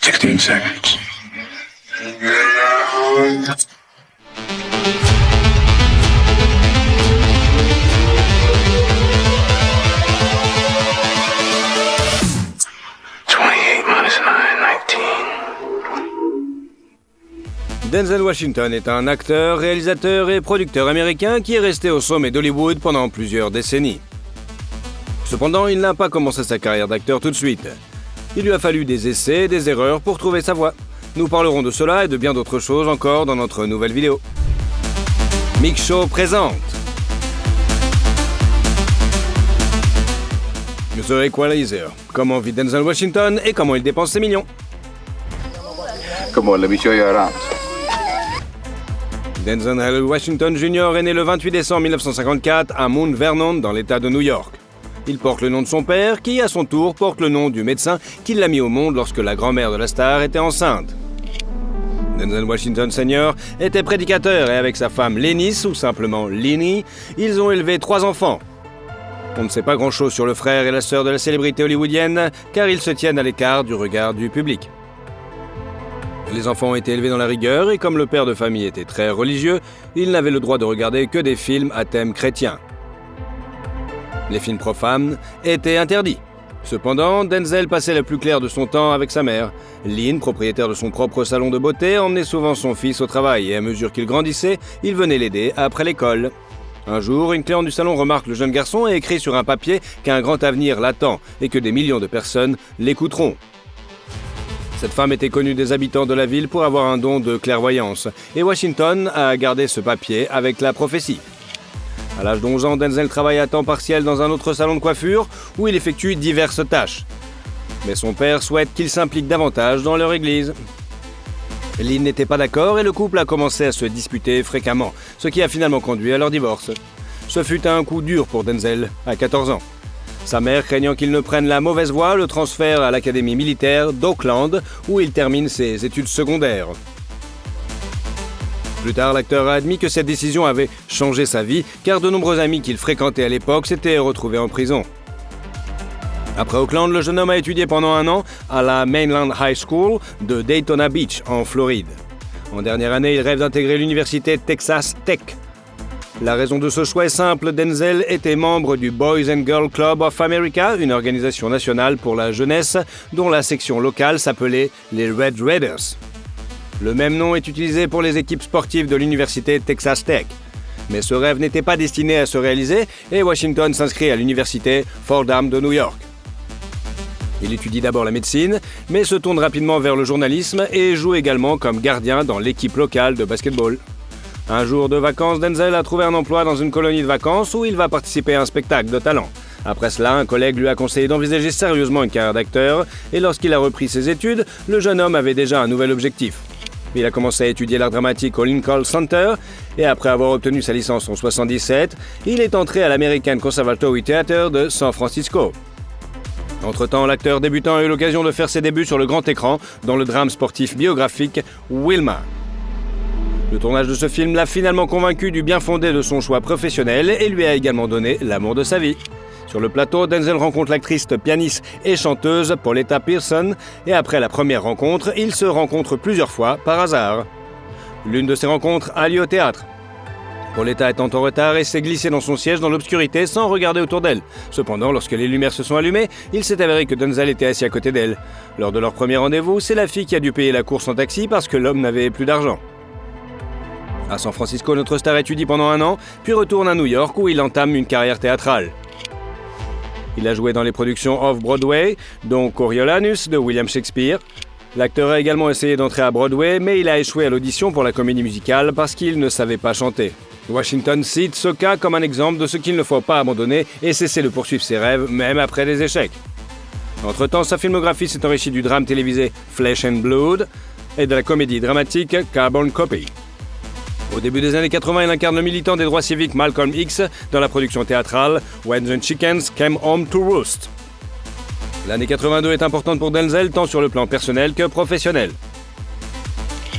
16 seconds. Denzel Washington est un acteur, réalisateur et producteur américain qui est resté au sommet d'Hollywood pendant plusieurs décennies. Cependant, il n'a pas commencé sa carrière d'acteur tout de suite. Il lui a fallu des essais et des erreurs pour trouver sa voie. Nous parlerons de cela et de bien d'autres choses encore dans notre nouvelle vidéo. Mix Show présente The Equalizer. Comment vit Denzel Washington et comment il dépense ses millions. Come on, let me show you around. Denzel Washington Jr. est né le 28 décembre 1954 à Mount Vernon, dans l'État de New York. Il porte le nom de son père, qui à son tour porte le nom du médecin qui l'a mis au monde lorsque la grand-mère de la star était enceinte. Denzel Washington Sr. était prédicateur et avec sa femme Lennis, ou simplement Lenny, ils ont élevé 3 enfants. On ne sait pas grand-chose sur le frère et la sœur de la célébrité hollywoodienne, car ils se tiennent à l'écart du regard du public. Les enfants ont été élevés dans la rigueur et comme le père de famille était très religieux, il n'avait le droit de regarder que des films à thème chrétien. Les films profanes étaient interdits. Cependant, Denzel passait le plus clair de son temps avec sa mère. Lynn, propriétaire de son propre salon de beauté, emmenait souvent son fils au travail et à mesure qu'il grandissait, il venait l'aider après l'école. Un jour, une cliente du salon remarque le jeune garçon et écrit sur un papier qu'un grand avenir l'attend et que des millions de personnes l'écouteront. Cette femme était connue des habitants de la ville pour avoir un don de clairvoyance, et Washington a gardé ce papier avec la prophétie. À l'âge d'11 ans, Denzel travaille à temps partiel dans un autre salon de coiffure où il effectue diverses tâches. Mais son père souhaite qu'il s'implique davantage dans leur église. Lynn n'était pas d'accord et le couple a commencé à se disputer fréquemment, ce qui a finalement conduit à leur divorce. Ce fut un coup dur pour Denzel, à 14 ans. Sa mère, craignant qu'il ne prenne la mauvaise voie, le transfère à l'académie militaire d'Oakland, où il termine ses études secondaires. Plus tard, l'acteur a admis que cette décision avait changé sa vie, car de nombreux amis qu'il fréquentait à l'époque s'étaient retrouvés en prison. Après Oakland, le jeune homme a étudié pendant 1 an à la Mainland High School de Daytona Beach, en Floride. En dernière année, il rêve d'intégrer l'université Texas Tech. La raison de ce choix est simple, Denzel était membre du Boys and Girls Club of America, une organisation nationale pour la jeunesse dont la section locale s'appelait les Red Raiders. Le même nom est utilisé pour les équipes sportives de l'université Texas Tech. Mais ce rêve n'était pas destiné à se réaliser et Washington s'inscrit à l'université Fordham de New York. Il étudie d'abord la médecine, mais se tourne rapidement vers le journalisme et joue également comme gardien dans l'équipe locale de basketball. Un jour de vacances, Denzel a trouvé un emploi dans une colonie de vacances où il va participer à un spectacle de talent. Après cela, un collègue lui a conseillé d'envisager sérieusement une carrière d'acteur et lorsqu'il a repris ses études, le jeune homme avait déjà un nouvel objectif. Il a commencé à étudier l'art dramatique au Lincoln Center et après avoir obtenu sa licence en 1977, il est entré à l'American Conservatory Theater de San Francisco. Entre-temps, l'acteur débutant a eu l'occasion de faire ses débuts sur le grand écran dans le drame sportif biographique Wilma. Le tournage de ce film l'a finalement convaincu du bien fondé de son choix professionnel et lui a également donné l'amour de sa vie. Sur le plateau, Denzel rencontre l'actrice, pianiste et chanteuse Pauletta Pearson et après la première rencontre, ils se rencontrent plusieurs fois par hasard. L'une de ces rencontres a lieu au théâtre. Pauletta étant en retard et s'est glissée dans son siège dans l'obscurité sans regarder autour d'elle. Cependant, lorsque les lumières se sont allumées, il s'est avéré que Denzel était assis à côté d'elle. Lors de leur premier rendez-vous, c'est la fille qui a dû payer la course en taxi parce que l'homme n'avait plus d'argent. À San Francisco, notre star étudie pendant 1 an, puis retourne à New York où il entame une carrière théâtrale. Il a joué dans les productions off-Broadway, dont Coriolanus de William Shakespeare. L'acteur a également essayé d'entrer à Broadway, mais il a échoué à l'audition pour la comédie musicale parce qu'il ne savait pas chanter. Washington cite ce cas comme un exemple de ce qu'il ne faut pas abandonner et cesser de poursuivre ses rêves, même après des échecs. Entre-temps, sa filmographie s'est enrichie du drame télévisé Flesh and Blood et de la comédie dramatique Carbon Copy. Au début des années 80, il incarne le militant des droits civiques Malcolm X dans la production théâtrale When the Chickens Came Home to Roost. L'année 82 est importante pour Denzel tant sur le plan personnel que professionnel.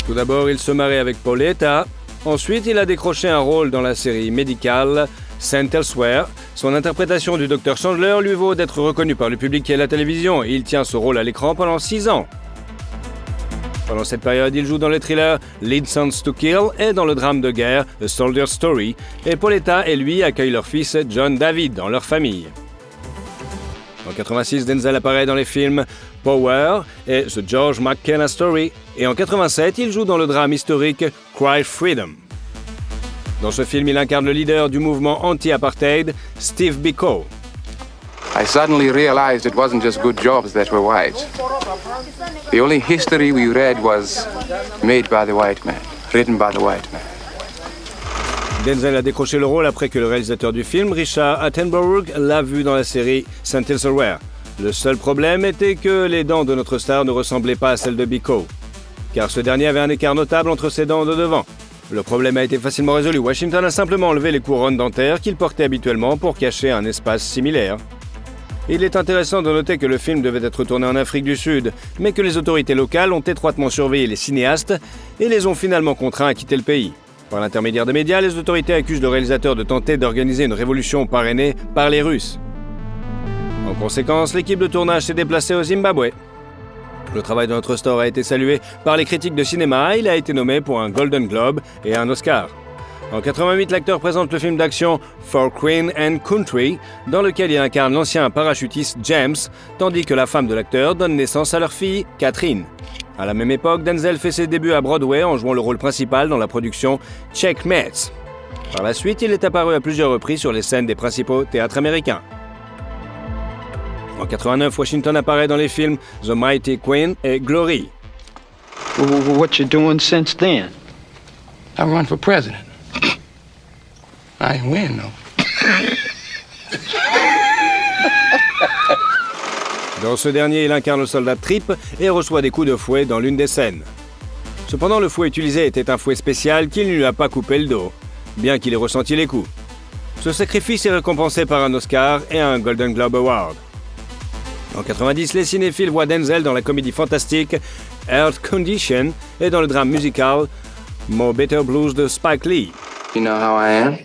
Tout d'abord, il se marie avec Pauletta. Ensuite, il a décroché un rôle dans la série médicale St. Elsewhere. Son interprétation du Dr Chandler lui vaut d'être reconnu par le public et la télévision. Il tient ce rôle à l'écran pendant 6 ans. Pendant cette période, il joue dans le thriller License to Kill et dans le drame de guerre A Soldier's Story, et Pauletta et lui accueillent leur fils John David dans leur famille. En 1986, Denzel apparaît dans les films Power et The George McKenna Story, et en 1987, il joue dans le drame historique Cry Freedom. Dans ce film, il incarne le leader du mouvement anti-apartheid, Steve Biko. I suddenly realized it wasn't just good jobs that were white. The only history we read was made by the white man, written by the white man. Denzel a décroché le rôle après que le réalisateur du film, Richard Attenborough, l'a vu dans la série St. Elsewhere. Le seul problème était que les dents de notre star ne ressemblaient pas à celles de Biko, car ce dernier avait un écart notable entre ses dents de devant. Le problème a été facilement résolu. Washington a simplement enlevé les couronnes dentaires qu'il portait habituellement pour cacher un espace similaire. Il est intéressant de noter que le film devait être tourné en Afrique du Sud, mais que les autorités locales ont étroitement surveillé les cinéastes et les ont finalement contraints à quitter le pays. Par l'intermédiaire des médias, les autorités accusent le réalisateur de tenter d'organiser une révolution parrainée par les Russes. En conséquence, l'équipe de tournage s'est déplacée au Zimbabwe. Le travail de notre star a été salué par les critiques de cinéma et il a été nommé pour un Golden Globe et un Oscar. En 1988, l'acteur présente le film d'action For Queen and Country, dans lequel il incarne l'ancien parachutiste James, tandis que la femme de l'acteur donne naissance à leur fille, Catherine. À la même époque, Denzel fait ses débuts à Broadway en jouant le rôle principal dans la production Checkmate. Par la suite, il est apparu à plusieurs reprises sur les scènes des principaux théâtres américains. En 1989, Washington apparaît dans les films The Mighty Queen et Glory. What you doing since then? I run for president. I ain't win, though. Dans ce dernier, il incarne le soldat Trip et reçoit des coups de fouet dans l'une des scènes. Cependant, le fouet utilisé était un fouet spécial qui ne lui a pas coupé le dos, bien qu'il ait ressenti les coups. Ce sacrifice est récompensé par un Oscar et un Golden Globe Award. En 1990, les cinéphiles voient Denzel dans la comédie fantastique Earth Condition et dans le drame musical More Better Blues de Spike Lee. You know how I am?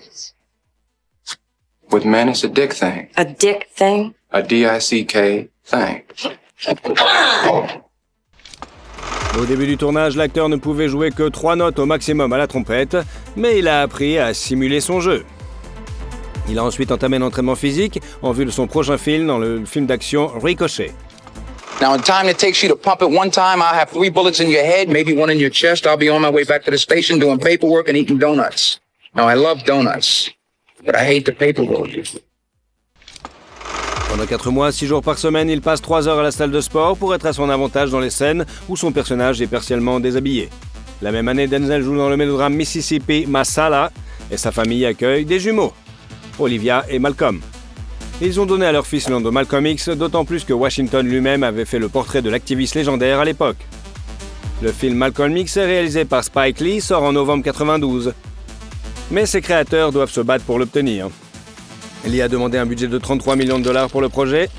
With men, it's a dick thing. A dick thing? A D-I-C-K thing. Au début du tournage, l'acteur ne pouvait jouer que 3 notes au maximum à la trompette, mais il a appris à simuler son jeu. Il a ensuite entamé un entraînement physique en vue de son prochain film dans le film d'action Ricochet. Now, in time it takes you to pump it one time, I'll have 3 bullets in your head, maybe 1 in your chest. I'll be on my way back to the station doing paperwork and eating donuts. Now, I love donuts, but I hate the paperwork. Pendant 4 mois, 6 jours par semaine, il passe 3 heures à la salle de sport pour être à son avantage dans les scènes où son personnage est partiellement déshabillé. La même année, Denzel joue dans le mélodrame Mississippi Masala et sa famille accueille des jumeaux, Olivia et Malcolm. Ils ont donné à leur fils le nom de Malcolm X, d'autant plus que Washington lui-même avait fait le portrait de l'activiste légendaire à l'époque. Le film Malcolm X, réalisé par Spike Lee, sort en novembre 1992. Mais ses créateurs doivent se battre pour l'obtenir. Lee a demandé un budget de 33 millions de dollars pour le projet,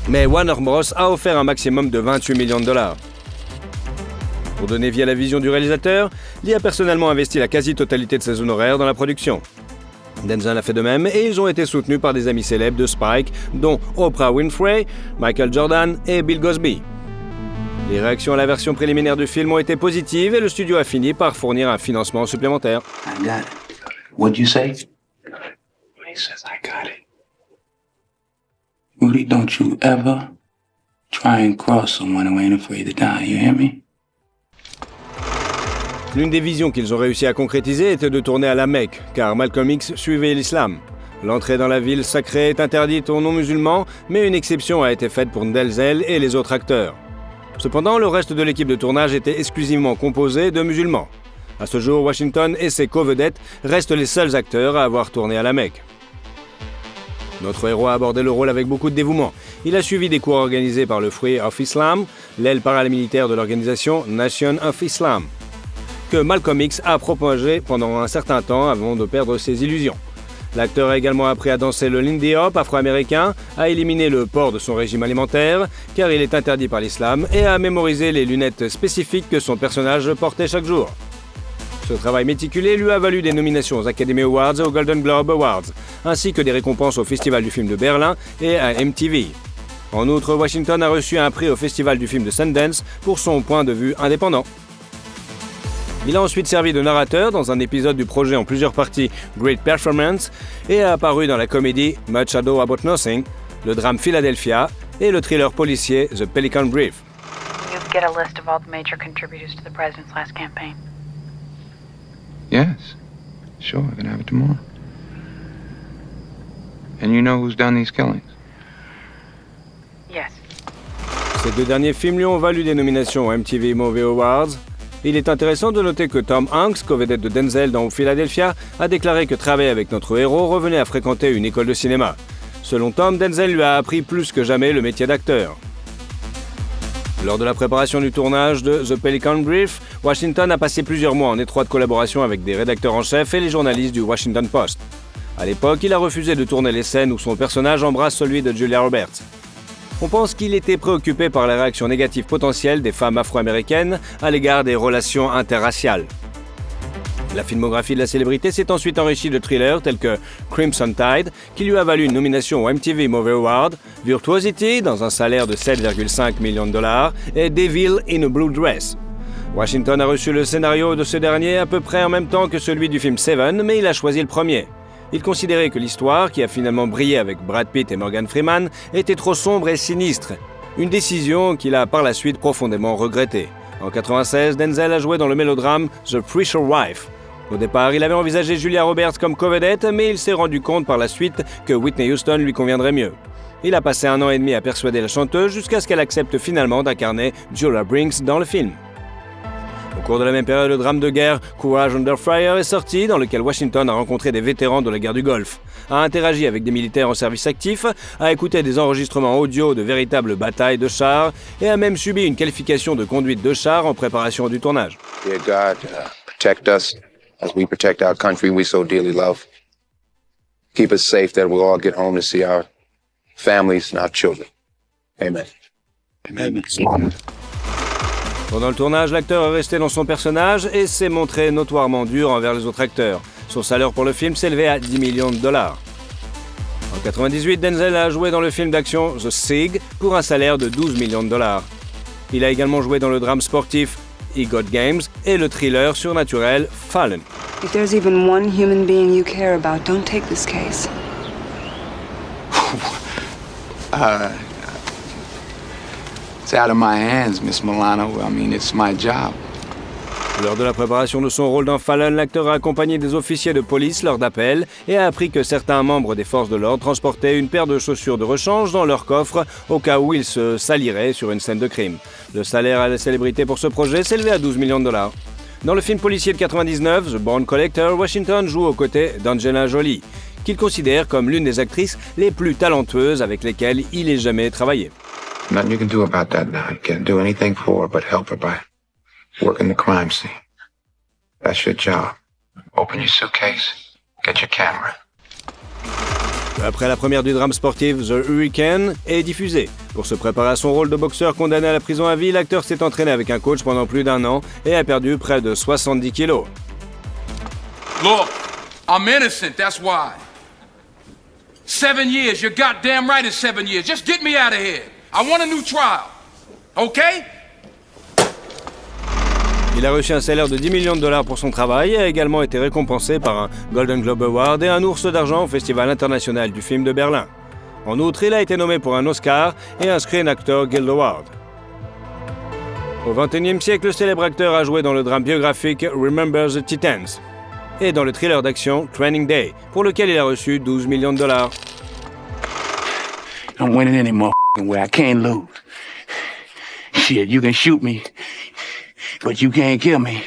mais Warner Bros. A offert un maximum de 28 millions de dollars. Pour donner vie à la vision du réalisateur, Lee a personnellement investi la quasi-totalité de ses honoraires dans la production. Denzel a fait de même et ils ont été soutenus par des amis célèbres de Spike, dont Oprah Winfrey, Michael Jordan et Bill Cosby. Les réactions à la version préliminaire du film ont été positives et le studio a fini par fournir un financement supplémentaire. I got it. What'd you say? He says I got it. Rudy, don't you ever try and cross someone who ain't afraid to die, you hear me? L'une des visions qu'ils ont réussi à concrétiser était de tourner à la Mecque, car Malcolm X suivait l'islam. L'entrée dans la ville sacrée est interdite aux non-musulmans, mais une exception a été faite pour Denzel et les autres acteurs. Cependant, le reste de l'équipe de tournage était exclusivement composé de musulmans. À ce jour, Washington et ses co-vedettes restent les seuls acteurs à avoir tourné à la Mecque. Notre héros a abordé le rôle avec beaucoup de dévouement. Il a suivi des cours organisés par le Free of Islam, l'aile paramilitaire de l'organisation Nation of Islam, que Malcolm X a propagé pendant un certain temps avant de perdre ses illusions. L'acteur a également appris à danser le Lindy Hop afro-américain, à éliminer le porc de son régime alimentaire, car il est interdit par l'islam, et à mémoriser les lunettes spécifiques que son personnage portait chaque jour. Ce travail méticulé lui a valu des nominations aux Academy Awards et aux Golden Globe Awards, ainsi que des récompenses au Festival du film de Berlin et à MTV. En outre, Washington a reçu un prix au Festival du film de Sundance pour son point de vue indépendant. Il a ensuite servi de narrateur dans un épisode du projet en plusieurs parties Great Performance et a apparu dans la comédie Much Ado About Nothing, le drame Philadelphia et le thriller policier The Pelican Brief. You get a list of all the major contributors to the president's last campaign. Yes. Sure, I can have it tomorrow. And you know who's done these killings? Yes. Ces deux derniers films lui ont valu des nominations aux MTV Movie Awards. Il est intéressant de noter que Tom Hanks, co-vedette de Denzel dans Philadelphia, a déclaré que travailler avec notre héros revenait à fréquenter une école de cinéma. Selon Tom, Denzel lui a appris plus que jamais le métier d'acteur. Lors de la préparation du tournage de The Pelican Brief, Washington a passé plusieurs mois en étroite collaboration avec des rédacteurs en chef et les journalistes du Washington Post. À l'époque, il a refusé de tourner les scènes où son personnage embrasse celui de Julia Roberts. On pense qu'il était préoccupé par les réactions négatives potentielles des femmes afro-américaines à l'égard des relations interraciales. La filmographie de la célébrité s'est ensuite enrichie de thrillers tels que Crimson Tide, qui lui a valu une nomination au MTV Movie Award, Virtuosity, dans un salaire de 7,5 millions de dollars, et Devil in a Blue Dress. Washington a reçu le scénario de ce dernier à peu près en même temps que celui du film Seven, mais il a choisi le premier. Il considérait que l'histoire, qui a finalement brillé avec Brad Pitt et Morgan Freeman, était trop sombre et sinistre. Une décision qu'il a par la suite profondément regrettée. En 1996, Denzel a joué dans le mélodrame The Preacher Wife. Au départ, il avait envisagé Julia Roberts comme co-vedette, mais il s'est rendu compte par la suite que Whitney Houston lui conviendrait mieux. Il a passé 1 an et demi à persuader la chanteuse jusqu'à ce qu'elle accepte finalement d'incarner Julia Brinks dans le film. Au cours de la même période, le drame de guerre Courage Under Fire est sorti, dans lequel Washington a rencontré des vétérans de la guerre du Golfe, a interagi avec des militaires en service actif, a écouté des enregistrements audio de véritables batailles de chars et a même subi une qualification de conduite de char en préparation du tournage. Dear God, protect us as we protect our country we so dearly love. Keep us safe that we'll all get home to see our families and our children. Amen. Amen. Pendant le tournage, l'acteur est resté dans son personnage et s'est montré notoirement dur envers les autres acteurs. Son salaire pour le film s'élevait à 10 millions de dollars. En 1998, Denzel a joué dans le film d'action The Sig pour un salaire de 12 millions de dollars. Il a également joué dans le drame sportif He Got Games et le thriller surnaturel Fallen. If there's even one human being you care about, don't take this case. It's out of my hands, Miss Milano. I mean, it's my job. Lors de la préparation de son rôle dans Fallen, l'acteur a accompagné des officiers de police lors d'appels et a appris que certains membres des forces de l'ordre transportaient une paire de chaussures de rechange dans leur coffre au cas où ils se saliraient sur une scène de crime. Le salaire à la célébrité pour ce projet s'élevait à 12 millions de dollars. Dans le film policier de 1999, The Born Collector, Washington joue aux côtés d'Angelina Jolie, qu'il considère comme l'une des actrices les plus talentueuses avec lesquelles il ait jamais travaillé. Nothing you can do about that now. You can't do anything for her but help her by working the crime scene. That's your job. Open your suitcase, get your camera. Après la première du drame sportif The Hurricane est diffusée. Pour se préparer à son rôle de boxeur condamné à la prison à vie, l'acteur s'est entraîné avec un coach pendant plus d'1 an et a perdu près de 70 kilos. Look, I'm innocent, that's why. 7 years, you're goddamn right it's 7 years. Just get me out of here. I want a new trial. Okay? Il a reçu un salaire de 10 millions de dollars pour son travail et a également été récompensé par un Golden Globe Award et un ours d'argent au Festival international du film de Berlin. En outre, il a été nommé pour un Oscar et un Screen Actor Guild Award. Au XXIe siècle, le célèbre acteur a joué dans le drame biographique Remember the Titans et dans le thriller d'action Training Day, pour lequel il a reçu 12 millions de dollars. I'm winning any motherfucking way. I can't lose. Shit, you can shoot me, but you can't kill me.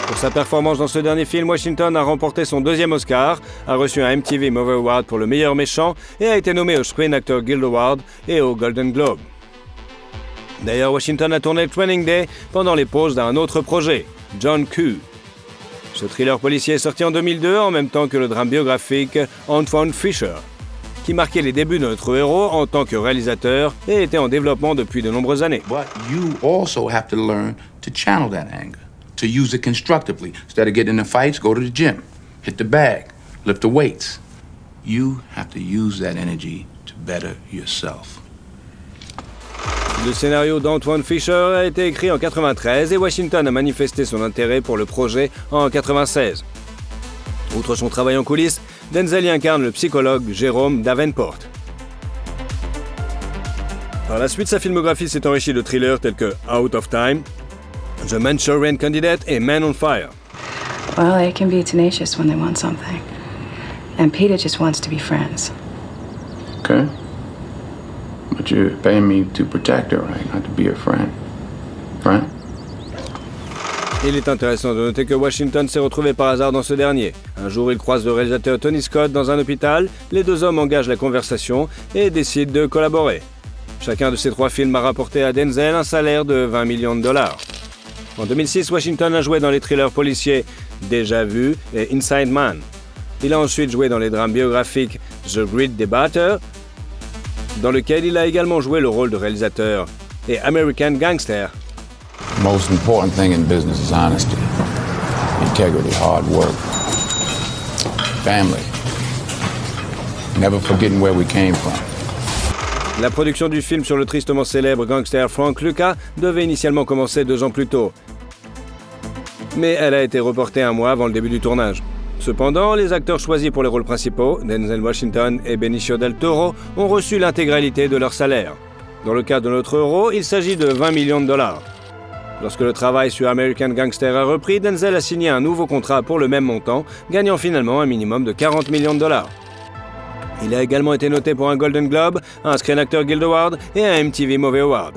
Pour sa performance dans ce dernier film, Washington a remporté son 2e Oscar, a reçu un MTV Movie Award pour le meilleur méchant et a été nommé au Screen Actor Guild Award et au Golden Globe. D'ailleurs, Washington a tourné Training Day pendant les pauses d'un autre projet, John Q. Ce thriller policier est sorti en 2002 en même temps que le drame biographique Antoine Fisher, qui marquait les débuts de notre héros en tant que réalisateur et était en développement depuis de nombreuses années. But you also have to learn to channel that anger, to use it constructively. Instead of getting in fights, go to the gym, hit the bag, lift the weights. You have to use that energy to better yourself. Le scénario d'Antoine Fisher a été écrit en 1993 et Washington a manifesté son intérêt pour le projet en 1996. Outre son travail en coulisses, Denzel y incarne le psychologue Jérôme Davenport. Par la suite, sa filmographie s'est enrichie de thrillers tels que Out of Time, The Manchurian Candidate et Man on Fire. Well, they can be tenacious when they want something. And Peter just wants to be friends. Okay. But you're paying me to protect her, right? Not to be her friend. Right? Il est intéressant de noter que Washington s'est retrouvé par hasard dans ce dernier. Un jour, il croise le réalisateur Tony Scott dans un hôpital, les deux hommes engagent la conversation et décident de collaborer. Chacun de ces trois films a rapporté à Denzel un salaire de 20 millions de dollars. En 2006, Washington a joué dans les thrillers policiers Déjà Vu et Inside Man. Il a ensuite joué dans les drames biographiques The Great Debater, dans lequel il a également joué le rôle de réalisateur, et American Gangster. The most important thing in business is honesty, integrity, hard work, family, never forgetting where we came from. La production du film sur le tristement célèbre gangster Frank Lucas devait initialement commencer 2 ans plus tôt. Mais elle a été reportée 1 mois avant le début du tournage. Cependant, les acteurs choisis pour les rôles principaux, Denzel Washington et Benicio del Toro, ont reçu l'intégralité de leur salaire. Dans le cas de notre héros, il s'agit de 20 millions de dollars. Lorsque le travail sur American Gangster a repris, Denzel a signé un nouveau contrat pour le même montant, gagnant finalement un minimum de 40 millions de dollars. Il a également été noté pour un Golden Globe, un Screen Actor Guild Award et un MTV Movie Award.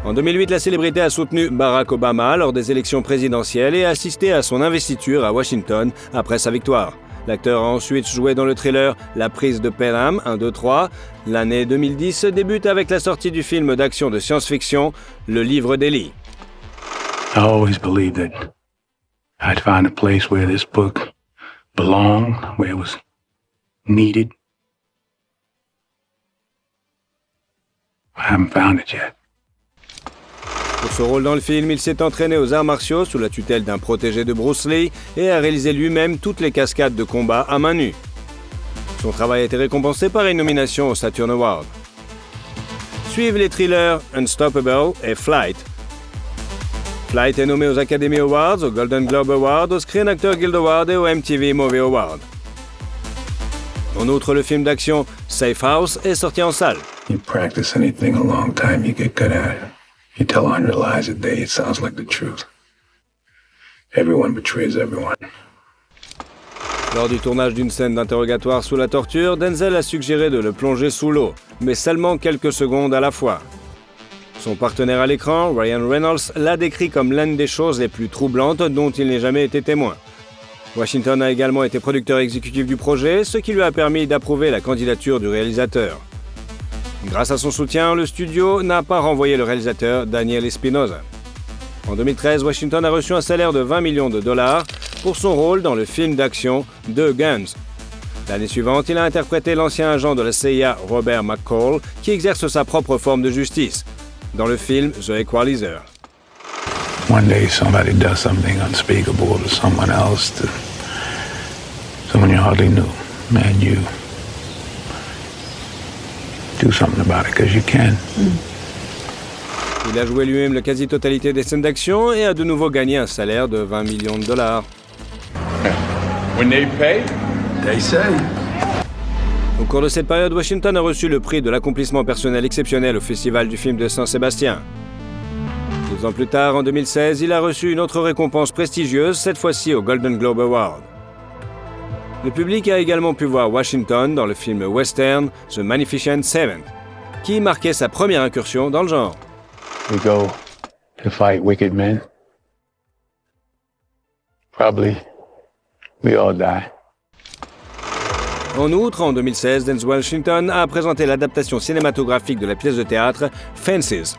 En 2008, la célébrité a soutenu Barack Obama lors des élections présidentielles et a assisté à son investiture à Washington après sa victoire. L'acteur a ensuite joué dans le thriller La prise de Pelham 1, 2, 3. L'année 2010 débute avec la sortie du film d'action de science-fiction Le Livre d'Eli. I always believed that I'd find a place where this book belonged, where it was needed. I haven't found it yet. Pour ce rôle dans le film, il s'est entraîné aux arts martiaux sous la tutelle d'un protégé de Bruce Lee et a réalisé lui-même toutes les cascades de combat à main nue. Son travail a été récompensé par une nomination au Saturn Award. Suivent les thrillers Unstoppable et Flight. Flight est nommé aux Academy Awards, au Golden Globe Award, au Screen Actor Guild Award et au MTV Movie Award. En outre, le film d'action Safe House est sorti en salle. You practice anything a long time, you get good at it. You tell 100 lies a day, it sounds like the truth. Everyone betrays everyone. Lors du tournage d'une scène d'interrogatoire sous la torture, Denzel a suggéré de le plonger sous l'eau, mais seulement quelques secondes à la fois. Son partenaire à l'écran, Ryan Reynolds, l'a décrit comme l'une des choses les plus troublantes dont il n'ait jamais été témoin. Washington a également été producteur exécutif du projet, ce qui lui a permis d'approuver la candidature du réalisateur. Grâce à son soutien, le studio n'a pas renvoyé le réalisateur Daniel Espinosa. En 2013, Washington a reçu un salaire de 20 millions de dollars pour son rôle dans le film d'action The Guns. L'année suivante, il a interprété l'ancien agent de la CIA Robert McCall qui exerce sa propre forme de justice dans le film The Equalizer. One day somebody does something unspeakable to someone else, to someone you hardly knew. Man, you do something about it, because you can. Il a joué lui-même la quasi-totalité des scènes d'action et a de nouveau gagné un salaire de 20 millions de dollars. When they pay, they say. Au cours de cette période, Washington a reçu le prix de l'accomplissement personnel exceptionnel au Festival du film de Saint-Sébastien. 2 ans plus tard, en 2016, il a reçu une autre récompense prestigieuse, cette fois-ci au Golden Globe Award. Le public a également pu voir Washington dans le film western The Magnificent Seven, qui marquait sa première incursion dans le genre. We go to fight wicked men. Probably we all die. En outre, en 2016, Denzel Washington a présenté l'adaptation cinématographique de la pièce de théâtre Fences.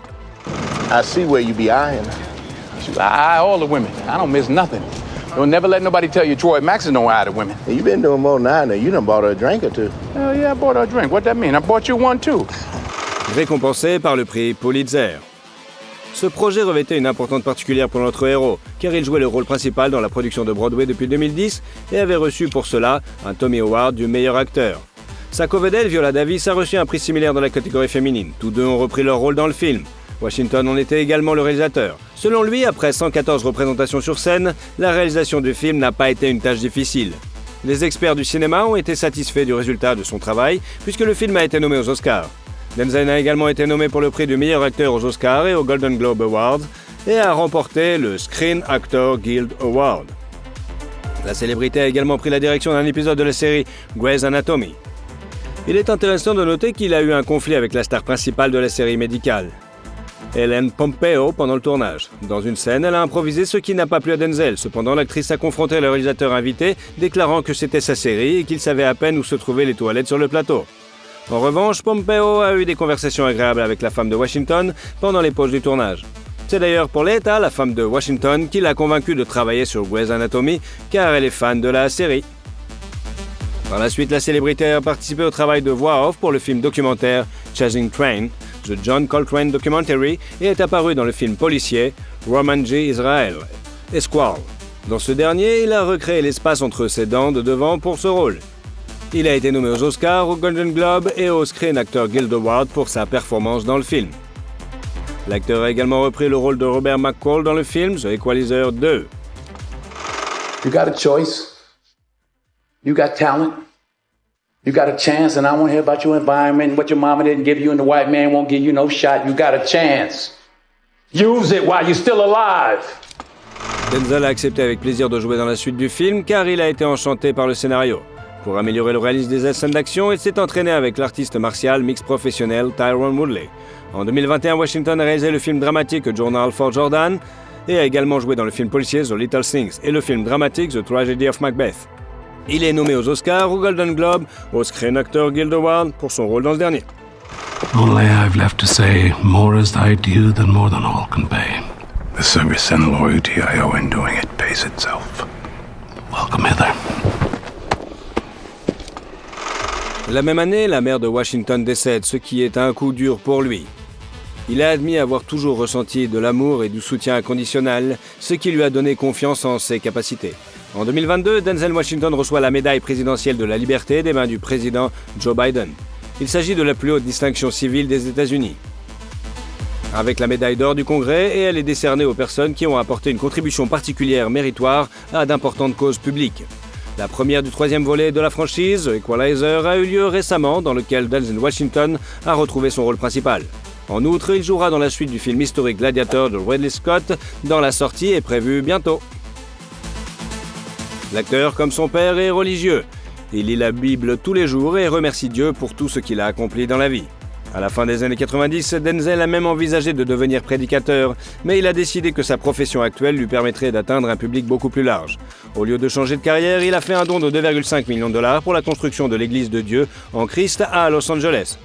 I see where you be eyeing. I eye all the women. I don't miss nothing. Don't never let nobody tell you Troy Maxon don't eye the women. Hey, you been doing more than I know. You done bought her a drink or two. Hell yeah, I bought her a drink. What that mean? I bought you one too. Récompensé par le prix Pulitzer. Ce projet revêtait une importance particulière pour notre héros, car il jouait le rôle principal dans la production de Broadway depuis 2010 et avait reçu pour cela un Tony Award du meilleur acteur. Sa co-vedette, Viola Davis, a reçu un prix similaire dans la catégorie féminine. Tous deux ont repris leur rôle dans le film. Washington en était également le réalisateur. Selon lui, après 114 représentations sur scène, la réalisation du film n'a pas été une tâche difficile. Les experts du cinéma ont été satisfaits du résultat de son travail, puisque le film a été nommé aux Oscars. Denzel a également été nommé pour le prix du meilleur acteur aux Oscars et aux Golden Globe Awards, et a remporté le Screen Actor Guild Award. La célébrité a également pris la direction d'un épisode de la série Grey's Anatomy. Il est intéressant de noter qu'il a eu un conflit avec la star principale de la série médicale, Ellen Pompeo, pendant le tournage. Dans une scène, elle a improvisé ce qui n'a pas plu à Denzel. Cependant, l'actrice a confronté le réalisateur invité, déclarant que c'était sa série et qu'il savait à peine où se trouvaient les toilettes sur le plateau. En revanche, Pompeo a eu des conversations agréables avec la femme de Washington pendant les pauses du tournage. C'est d'ailleurs Pauletta, la femme de Washington, qui l'a convaincu de travailler sur Grey's Anatomy, car elle est fan de la série. Par la suite, la célébrité a participé au travail de voix off pour le film documentaire Chasing Train, The John Coltrane Documentary, et est apparu dans le film policier Roman J. Israel, Esquire. Dans ce dernier, il a recréé l'espace entre ses dents de devant pour ce rôle. Il a été nommé aux Oscars, aux Golden Globe et au Screen Actor Guild Award pour sa performance dans le film. L'acteur a également repris le rôle de Robert McCall dans le film The Equalizer 2. You got a choice. You got talent. You got a chance, and I want to hear about your environment and what your mama didn't give you, and the white man won't give you no shot. You got a chance. Use it while you're still alive. Denzel a accepté avec plaisir de jouer dans la suite du film car il a été enchanté par le scénario. Pour améliorer le réalisme des scènes d'action, il s'est entraîné avec l'artiste martial mix professionnel Tyrone Woodley. En 2021, Washington a réalisé le film dramatique Journal for Jordan et a également joué dans le film policier The Little Things et le film dramatique The Tragedy of Macbeth. Il est nommé aux Oscars, aux Golden Globe, au Screen Actor Guild Award pour son rôle dans ce dernier. Only I've left to say, more is thy due than more than all can pay. The service and loyalty I owe in doing it pays itself. Welcome hither. La même année, la mère de Washington décède, ce qui est un coup dur pour lui. Il a admis avoir toujours ressenti de l'amour et du soutien inconditionnel, ce qui lui a donné confiance en ses capacités. En 2022, Denzel Washington reçoit la médaille présidentielle de la liberté des mains du président Joe Biden. Il s'agit de la plus haute distinction civile des États-Unis. Avec la médaille d'or du Congrès, et elle est décernée aux personnes qui ont apporté une contribution particulière méritoire à d'importantes causes publiques. La première du troisième volet de la franchise, Equalizer, a eu lieu récemment, dans lequel Denzel Washington a retrouvé son rôle principal. En outre, il jouera dans la suite du film historique Gladiator de Ridley Scott, dont la sortie est prévue bientôt. L'acteur, comme son père, est religieux. Il lit la Bible tous les jours et remercie Dieu pour tout ce qu'il a accompli dans la vie. À la fin des années 90, Denzel a même envisagé de devenir prédicateur, mais il a décidé que sa profession actuelle lui permettrait d'atteindre un public beaucoup plus large. Au lieu de changer de carrière, il a fait un don de 2,5 millions de dollars pour la construction de l'église de Dieu en Christ à Los Angeles.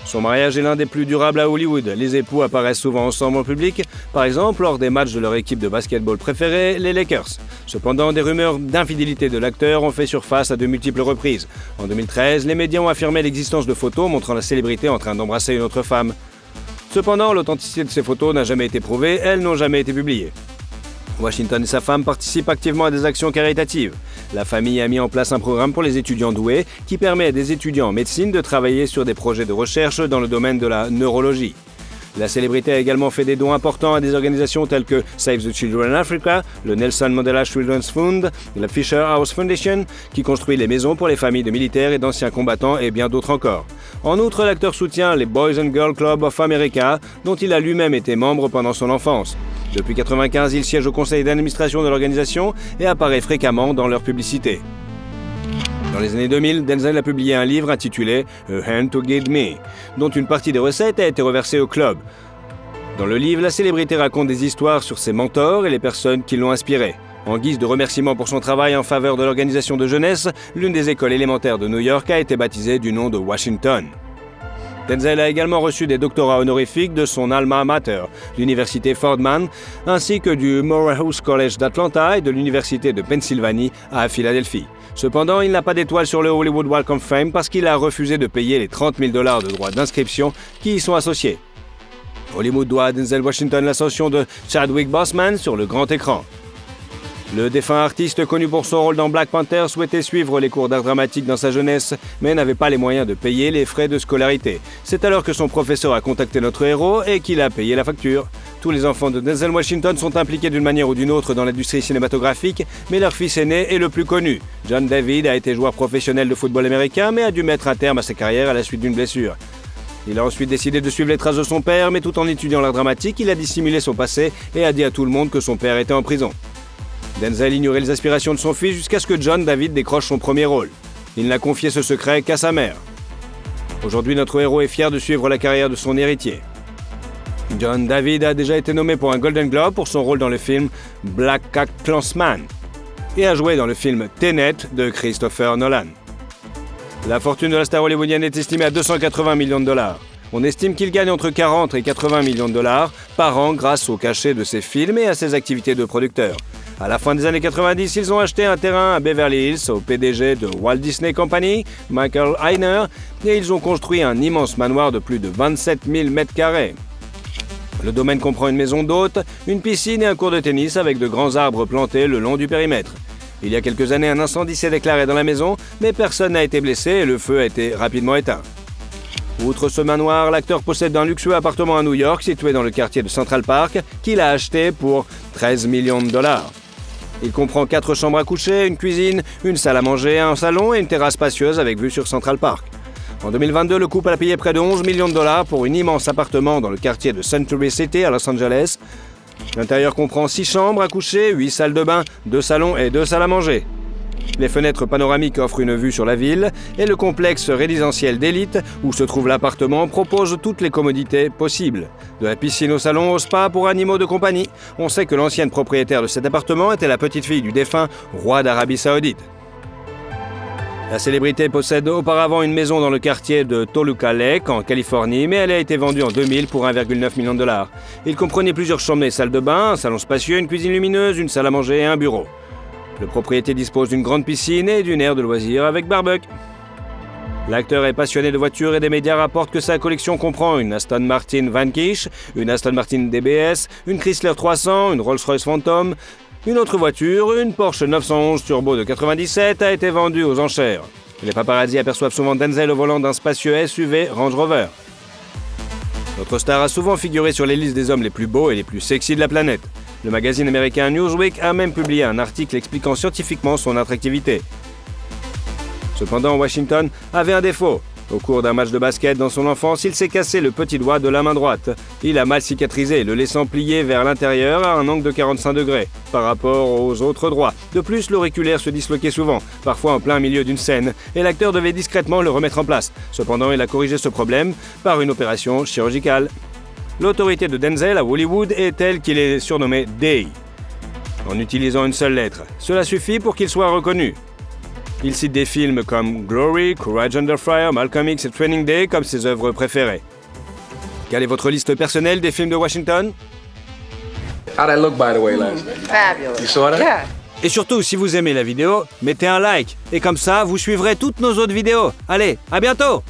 Son mariage est l'un des plus durables à Hollywood. Les époux apparaissent souvent ensemble en public, par exemple lors des matchs de leur équipe de basketball préférée, les Lakers. Cependant, des rumeurs d'infidélité de l'acteur ont fait surface à de multiples reprises. En 2013, les médias ont affirmé l'existence de photos montrant la célébrité en train d'embrasser une autre femme. Cependant, l'authenticité de ces photos n'a jamais été prouvée, elles n'ont jamais été publiées. Washington et sa femme participent activement à des actions caritatives. La famille a mis en place un programme pour les étudiants doués qui permet à des étudiants en médecine de travailler sur des projets de recherche dans le domaine de la neurologie. La célébrité a également fait des dons importants à des organisations telles que Save the Children Africa, le Nelson Mandela Children's Fund, la Fisher House Foundation, qui construit les maisons pour les familles de militaires et d'anciens combattants et bien d'autres encore. En outre, l'acteur soutient les Boys and Girls Club of America, dont il a lui-même été membre pendant son enfance. Depuis 1995, il siège au conseil d'administration de l'organisation et apparaît fréquemment dans leurs publicités. Dans les années 2000, Denzel a publié un livre intitulé « A Hand to Guide Me », dont une partie des recettes a été reversée au club. Dans le livre, la célébrité raconte des histoires sur ses mentors et les personnes qui l'ont inspiré. En guise de remerciement pour son travail en faveur de l'organisation de jeunesse, l'une des écoles élémentaires de New York a été baptisée du nom de Washington. Denzel a également reçu des doctorats honorifiques de son alma mater, l'université Fordham, ainsi que du Morehouse College d'Atlanta et de l'université de Pennsylvanie à Philadelphie. Cependant, il n'a pas d'étoile sur le Hollywood Walk of Fame parce qu'il a refusé de payer les $30 000 de droits d'inscription qui y sont associés. Hollywood doit à Denzel Washington l'ascension de Chadwick Boseman sur le grand écran. Le défunt artiste connu pour son rôle dans Black Panther souhaitait suivre les cours d'art dramatique dans sa jeunesse, mais n'avait pas les moyens de payer les frais de scolarité. C'est alors que son professeur a contacté notre héros et qu'il a payé la facture. Tous les enfants de Denzel Washington sont impliqués d'une manière ou d'une autre dans l'industrie cinématographique, mais leur fils aîné est le plus connu. John David a été joueur professionnel de football américain, mais a dû mettre un terme à sa carrière à la suite d'une blessure. Il a ensuite décidé de suivre les traces de son père, mais tout en étudiant l'art dramatique, il a dissimulé son passé et a dit à tout le monde que son père était en prison. Denzel ignorait les aspirations de son fils jusqu'à ce que John David décroche son premier rôle. Il n'a confié ce secret qu'à sa mère. Aujourd'hui, notre héros est fier de suivre la carrière de son héritier. John David a déjà été nommé pour un Golden Globe pour son rôle dans le film Black Cat Clansman et a joué dans le film Tenet de Christopher Nolan. La fortune de la star hollywoodienne est estimée à 280 millions de dollars. On estime qu'il gagne entre 40 et 80 millions de dollars par an grâce au cachet de ses films et à ses activités de producteur. À la fin des années 90, ils ont acheté un terrain à Beverly Hills au PDG de Walt Disney Company, Michael Eisner, et ils ont construit un immense manoir de plus de 27 000 mètres carrés. Le domaine comprend une maison d'hôtes, une piscine et un court de tennis avec de grands arbres plantés le long du périmètre. Il y a quelques années, un incendie s'est déclaré dans la maison, mais personne n'a été blessé et le feu a été rapidement éteint. Outre ce manoir, l'acteur possède un luxueux appartement à New York situé dans le quartier de Central Park qu'il a acheté pour 13 millions de dollars. Il comprend 4 chambres à coucher, une cuisine, une salle à manger, un salon et une terrasse spacieuse avec vue sur Central Park. En 2022, le couple a payé près de 11 millions de dollars pour un immense appartement dans le quartier de Century City à Los Angeles. L'intérieur comprend 6 chambres à coucher, 8 salles de bain, 2 salons et 2 salles à manger. Les fenêtres panoramiques offrent une vue sur la ville et le complexe résidentiel d'élite où se trouve l'appartement propose toutes les commodités possibles. De la piscine au salon au spa pour animaux de compagnie. On sait que l'ancienne propriétaire de cet appartement était la petite fille du défunt roi d'Arabie Saoudite. La célébrité possède auparavant une maison dans le quartier de Toluca Lake, en Californie, mais elle a été vendue en 2000 pour 1,9 million de dollars. Il comprenait plusieurs chambres et salles de bain, un salon spacieux, une cuisine lumineuse, une salle à manger et un bureau. Le propriétaire dispose d'une grande piscine et d'une aire de loisirs avec barbecue. L'acteur est passionné de voitures et des médias rapportent que sa collection comprend une Aston Martin Vanquish, une Aston Martin DBS, une Chrysler 300, une Rolls-Royce Phantom. Une autre voiture, une Porsche 911 Turbo de 97, a été vendue aux enchères. Les paparazzi aperçoivent souvent Denzel au volant d'un spacieux SUV Range Rover. Notre star a souvent figuré sur les listes des hommes les plus beaux et les plus sexy de la planète. Le magazine américain Newsweek a même publié un article expliquant scientifiquement son attractivité. Cependant, Washington avait un défaut. Au cours d'un match de basket dans son enfance, il s'est cassé le petit doigt de la main droite. Il a mal cicatrisé, le laissant plier vers l'intérieur à un angle de 45 degrés par rapport aux autres doigts. De plus, l'auriculaire se disloquait souvent, parfois en plein milieu d'une scène, et l'acteur devait discrètement le remettre en place. Cependant, il a corrigé ce problème par une opération chirurgicale. L'autorité de Denzel à Hollywood est telle qu'il est surnommé Day, en utilisant une seule lettre. Cela suffit pour qu'il soit reconnu. Il cite des films comme Glory, Courage Under Fire, Malcolm X et Training Day comme ses œuvres préférées. Quelle est votre liste personnelle des films de Washington? How'd I look, by the way, last night? Fabulous. You saw that? Yeah. Et surtout, si vous aimez la vidéo, mettez un like. Et comme ça, vous suivrez toutes nos autres vidéos. Allez, à bientôt!